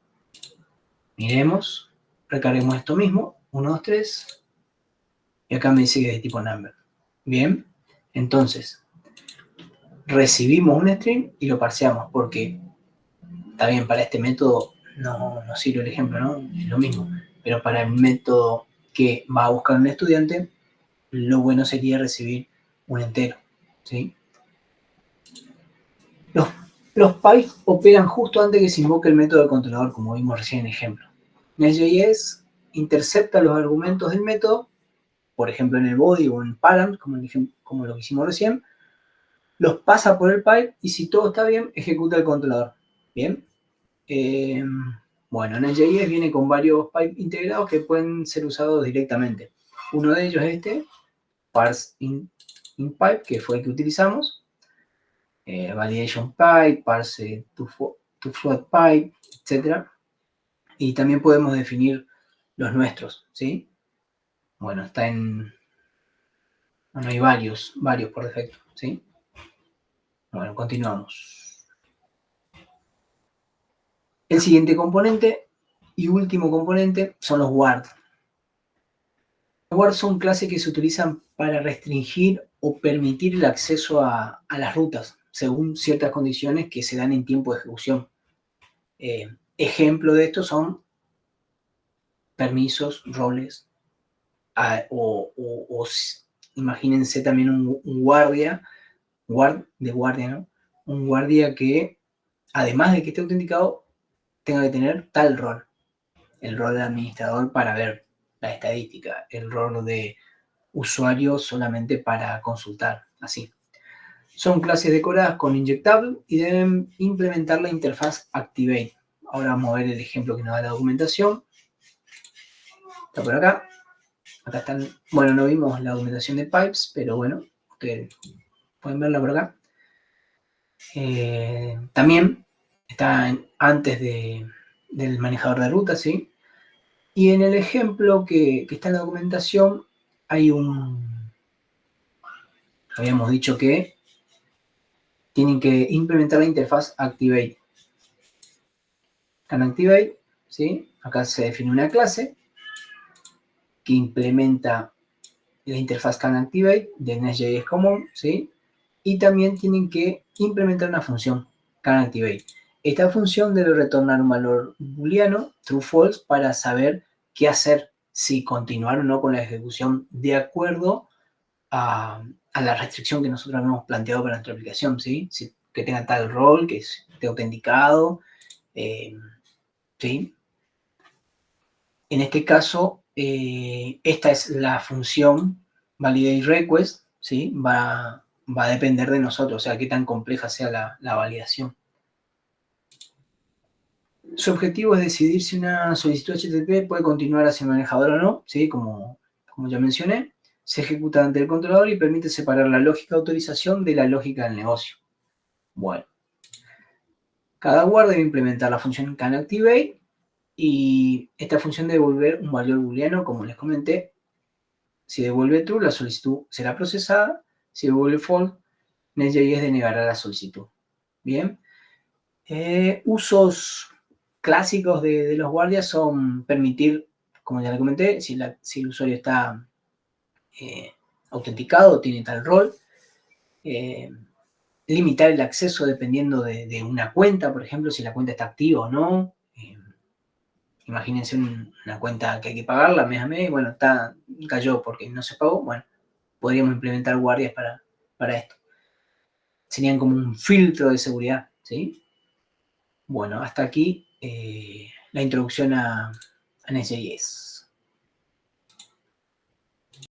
Miremos, recarguemos esto mismo, 1, 2, 3, y acá me dice que es de tipo number. Bien, entonces recibimos un string y lo parseamos porque está bien, para este método no sirve el ejemplo, ¿no? Es lo mismo, pero para el método que va a buscar un estudiante, lo bueno sería recibir un entero, ¿sí? Los pipes operan justo antes que se invoque el método del controlador, como vimos recién en el ejemplo. Nest.js intercepta los argumentos del método, por ejemplo en el body o en params, como lo que hicimos recién, los pasa por el pipe y si todo está bien, ejecuta el controlador. Bien. Bueno, Nest.js viene con varios pipes integrados que pueden ser usados directamente. Uno de ellos es este, parse in pipe, que fue el que utilizamos. Validation pipe, parse to float pipe, etc. Y también podemos definir los nuestros, ¿sí? Bueno, está en... Bueno, hay varios por defecto, ¿sí? Bueno, continuamos. El siguiente componente y último componente son los guard. Los guard son clases que se utilizan para restringir o permitir el acceso a las rutas según ciertas condiciones que se dan en tiempo de ejecución. Ejemplo de esto son permisos, roles, o imagínense también un guardia, ¿no? Un guardia que, además de que esté autenticado, tenga que tener tal rol. El rol de administrador para ver la estadística, el rol de usuario solamente para consultar, así. Son clases decoradas con inyectable y deben implementar la interfaz Activate. Ahora vamos a ver el ejemplo que nos da la documentación. Está por acá. Acá están, bueno, no vimos la documentación de pipes, pero bueno, ustedes pueden verla por acá. También está antes del manejador de ruta, ¿sí? Y en el ejemplo que está en la documentación hay habíamos dicho que tienen que implementar la interfaz Activate. CanActivate, ¿sí? Acá se define una clase que implementa la interfaz CanActivate de Nest.js común, ¿sí? Y también tienen que implementar una función CanActivate. Esta función debe retornar un valor booleano, true false, para saber qué hacer, si continuar o no con la ejecución de acuerdo a la restricción que nosotros hemos planteado para nuestra aplicación, ¿sí? Que tenga tal rol, que esté autenticado, ¿sí? En este caso, esta es la función validateRequest, ¿sí? Va a depender de nosotros, o sea, qué tan compleja sea la validación. Su objetivo es decidir si una solicitud HTTP puede continuar hacia el manejador o no, ¿sí? Como ya mencioné. Se ejecuta ante el controlador y permite separar la lógica de autorización de la lógica del negocio. Bueno, cada guardia debe implementar la función CanActivate y esta función debe devolver un valor booleano, como les comenté. Si devuelve true, la solicitud será procesada. Si devuelve false, Nest.js denegará la solicitud. Bien. Usos clásicos de los guardias son permitir, como ya le comenté, si el usuario está autenticado, tiene tal rol. Limitar el acceso dependiendo de una cuenta, por ejemplo, si la cuenta está activa o no. Imagínense una cuenta que hay que pagarla mes a mes, bueno, cayó porque no se pagó, bueno, podríamos implementar guardias para esto. Serían como un filtro de seguridad, ¿sí? Bueno, hasta aquí la introducción a Nest.js.